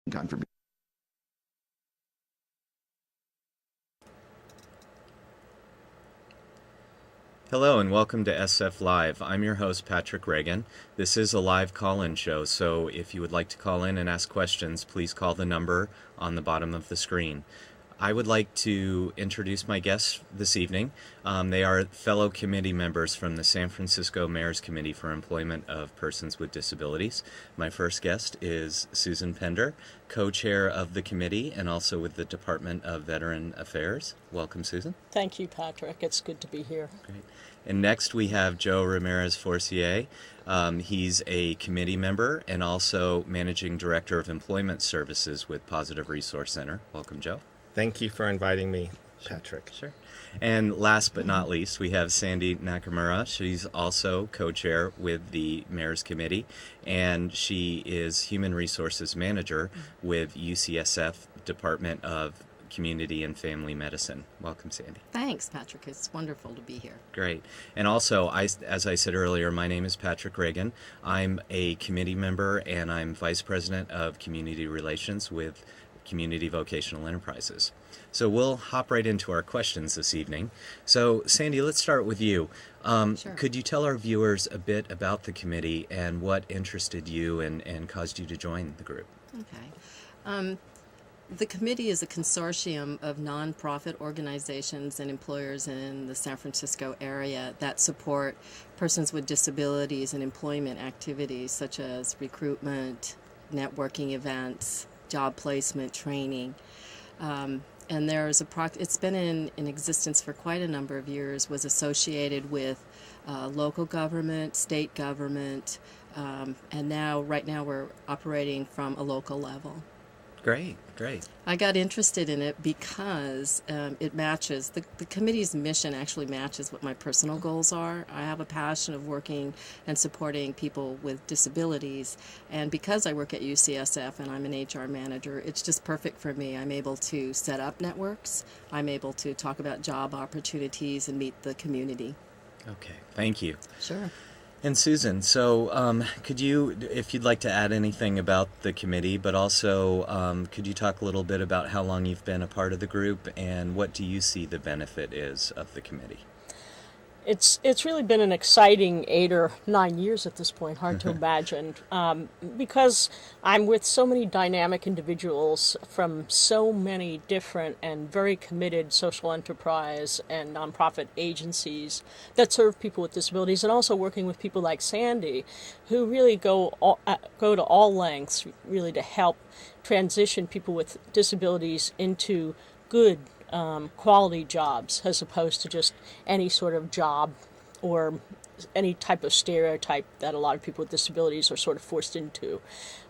contribution. Hello and welcome to SF Live. I'm your host, Patrick Regan. This is a live call-in show, so if you would like to call in and ask questions, please call the number on the bottom of the screen. I would like to introduce my guests this evening. They are fellow committee members from the San Francisco Mayor's Committee for Employment of Persons with Disabilities. My first guest is Susan Pender, co-chair of the committee and also with the Department of Veteran Affairs. Welcome, Susan. Thank you, Patrick. It's good to be here. Great. And next we have Joe Ramirez-Forcier. He's a committee member and also managing director of employment services with Positive Resource Center. Welcome, Joe. Thank you for inviting me, Patrick. Sure. And last but not least, we have Sandy Nakamura. She's also co-chair with the Mayor's Committee, and she is Human Resources Manager with UCSF Department of Community and Family Medicine. Welcome, Sandy. Thanks, Patrick. It's wonderful to be here. Great. And also, as I said earlier, my name is Patrick Regan. I'm a committee member, and I'm Vice President of Community Relations with Community Vocational Enterprises. So we'll hop right into our questions this evening. So Sandy, let's start with you. Sure. Could you tell our viewers a bit about the committee and what interested you and caused you to join the group? Okay. The committee is a consortium of nonprofit organizations and employers in the San Francisco area that support persons with disabilities and employment activities such as recruitment, networking events, job placement, training. And there's it's been in existence for quite a number of years, was associated with local government, state government, and right now we're operating from a local level. Great. I got interested in it because it matches, the committee's mission actually matches what my personal goals are. I have a passion of working and supporting people with disabilities, and because I work at UCSF and I'm an HR manager, it's just perfect for me. I'm able to set up networks, I'm able to talk about job opportunities and meet the community. Okay, thank you. Sure. And Susan, so could you, if you'd like to add anything about the committee, but also could you talk a little bit about how long you've been a part of the group and what do you see the benefit is of the committee? It's really been an exciting 8 or 9 years at this point, hard to imagine, because I'm with so many dynamic individuals from so many different and very committed social enterprise and nonprofit agencies that serve people with disabilities, and also working with people like Sandy, who really go to all lengths really to help transition people with disabilities into good quality jobs as opposed to just any sort of job or any type of stereotype that a lot of people with disabilities are sort of forced into.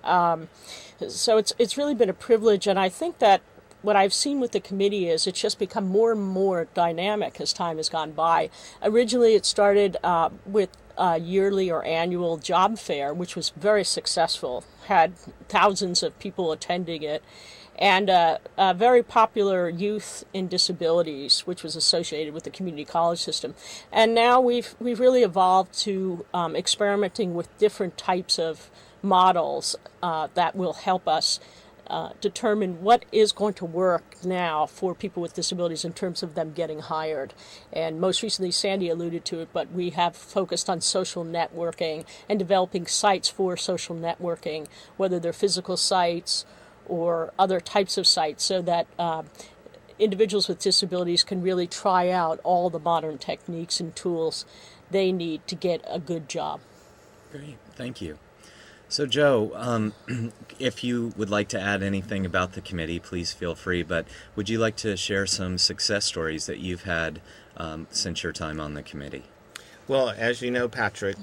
So it's really been a privilege, and I think that what I've seen with the committee is it's just become more and more dynamic as time has gone by. Originally it started with a yearly or annual job fair, which was very successful, had thousands of people attending it, and a very popular youth in disabilities, which was associated with the community college system. And now we've really evolved to experimenting with different types of models that will help us determine what is going to work now for people with disabilities in terms of them getting hired. And most recently, Sandy alluded to it, but we have focused on social networking and developing sites for social networking, whether they're physical sites or other types of sites, so that individuals with disabilities can really try out all the modern techniques and tools they need to get a good job. Great, thank you. So Joe, if you would like to add anything about the committee, please feel free, but would you like to share some success stories that you've had since your time on the committee? Well, as you know, Patrick,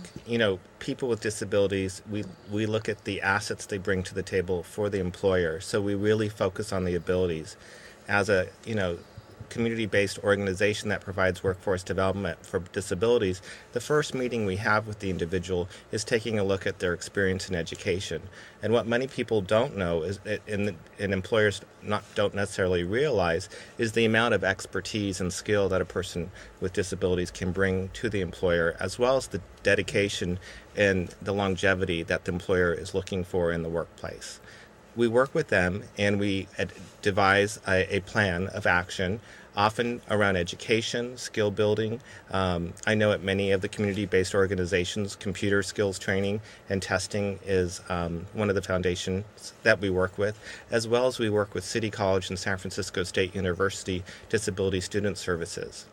people with disabilities, we look at the assets they bring to the table for the employer. So we really focus on the abilities. As a, community-based organization that provides workforce development for disabilities, the first meeting we have with the individual is taking a look at their experience in education. And what many people don't know is, and employers don't necessarily realize, is the amount of expertise and skill that a person with disabilities can bring to the employer, as well as the dedication and the longevity that the employer is looking for in the workplace. we work with them and we devise a plan of action, often around education, skill building. I know at many of the community-based organizations, computer skills training and testing is one of the foundations that we work with, as well as we work with City College and San Francisco State University Disability Student Services.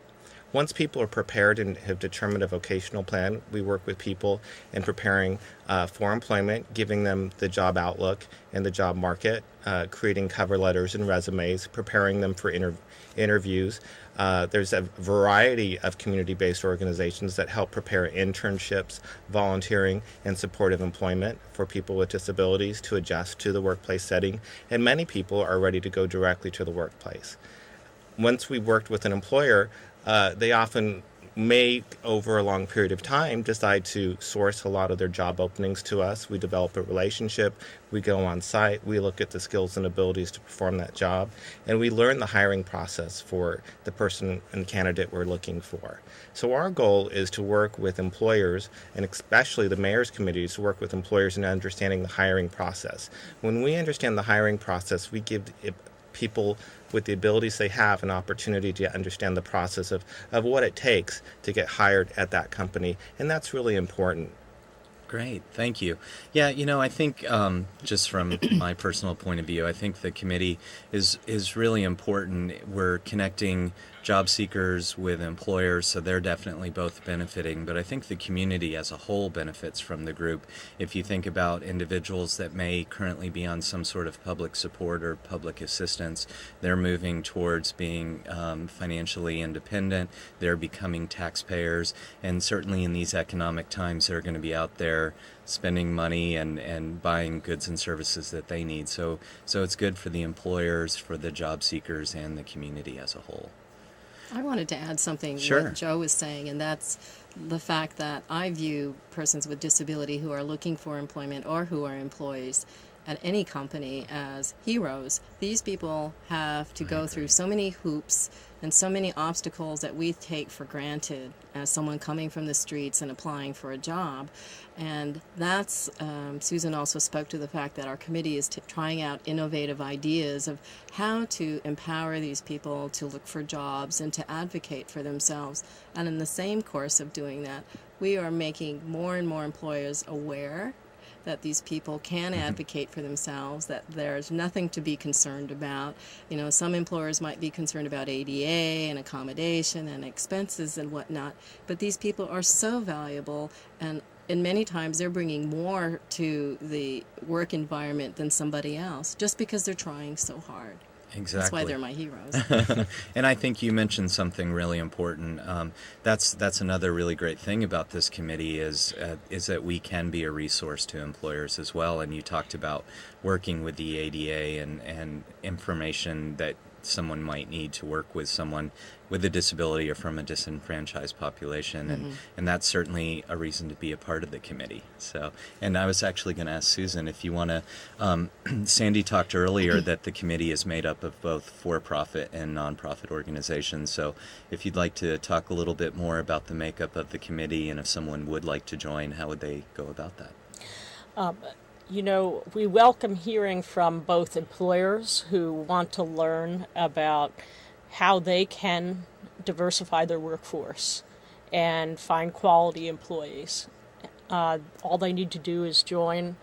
Once people are prepared and have determined a vocational plan, we work with people in preparing for employment, giving them the job outlook and the job market, creating cover letters and resumes, preparing them for interviews. There's a variety of community-based organizations that help prepare internships, volunteering, and supportive employment for people with disabilities to adjust to the workplace setting, and many people are ready to go directly to the workplace. Once we've worked with an employer, they often may, over a long period of time, decide to source a lot of their job openings to us. We develop a relationship, we go on site, we look at the skills and abilities to perform that job, and we learn the hiring process for the person and candidate we're looking for. So our goal is to work with employers, and especially the mayor's committees, to work with employers in understanding the hiring process. When we understand the hiring process, we give people with the abilities they have an opportunity to understand the process of what it takes to get hired at that company, and that's really important. Great, thank you. Yeah, I think just from my personal point of view, I think the committee is really important. We're connecting job seekers with employers, so they're definitely both benefiting, but I think the community as a whole benefits from the group. If you think about individuals that may currently be on some sort of public support or public assistance, they're moving towards being financially independent, they're becoming taxpayers, and certainly in these economic times they're going to be out there spending money and buying goods and services that they need. So it's good for the employers, for the job seekers, and the community as a whole. I wanted to add something to Sure. what Joe was saying, and that's the fact that I view persons with disability who are looking for employment or who are employees at any company as heroes. These people have to go through so many hoops and so many obstacles that we take for granted as someone coming from the streets and applying for a job. And that's, Susan also spoke to the fact that our committee is trying out innovative ideas of how to empower these people to look for jobs and to advocate for themselves. And in the same course of doing that, we are making more and more employers aware that these people can advocate for themselves, that there's nothing to be concerned about. Some employers might be concerned about ADA and accommodation and expenses and whatnot, but these people are so valuable, and many times they're bringing more to the work environment than somebody else, just because they're trying so hard. Exactly. That's why they're my heroes. And I think you mentioned something really important. That's another really great thing about this committee is that we can be a resource to employers as well. And you talked about working with the ADA and information that someone might need to work with someone with a disability or from a disenfranchised population, and that's certainly a reason to be a part of the committee. So, and I was actually going to ask Susan if you want to. Sandy talked earlier that the committee is made up of both for-profit and nonprofit organizations. So, if you'd like to talk a little bit more about the makeup of the committee, and if someone would like to join, how would they go about that? We welcome hearing from both employers who want to learn about how they can diversify their workforce and find quality employees. All they need to do is join,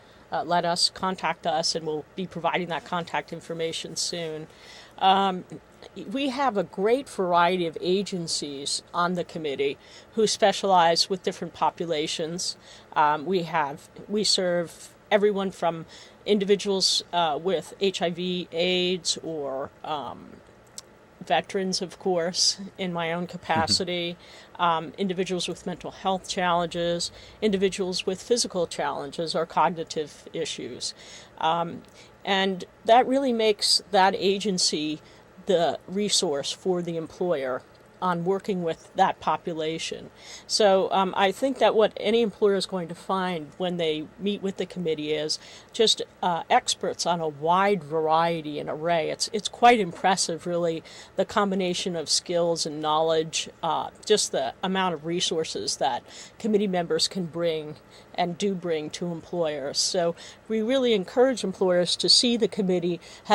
contact us, and we'll be providing that contact information soon. We have a great variety of agencies on the committee who specialize with different populations. We serve everyone from individuals with HIV, AIDS, or veterans, of course, in my own capacity, individuals with mental health challenges, individuals with physical challenges or cognitive issues. And that really makes that agency the resource for the employer. on working with that population. So I think that what any employer is going to find when they meet with the committee is just experts on a wide variety and array. It's quite impressive, really, the combination of skills and knowledge, just the amount of resources that committee members can bring and do bring to employers. So we really encourage employers to see the committee has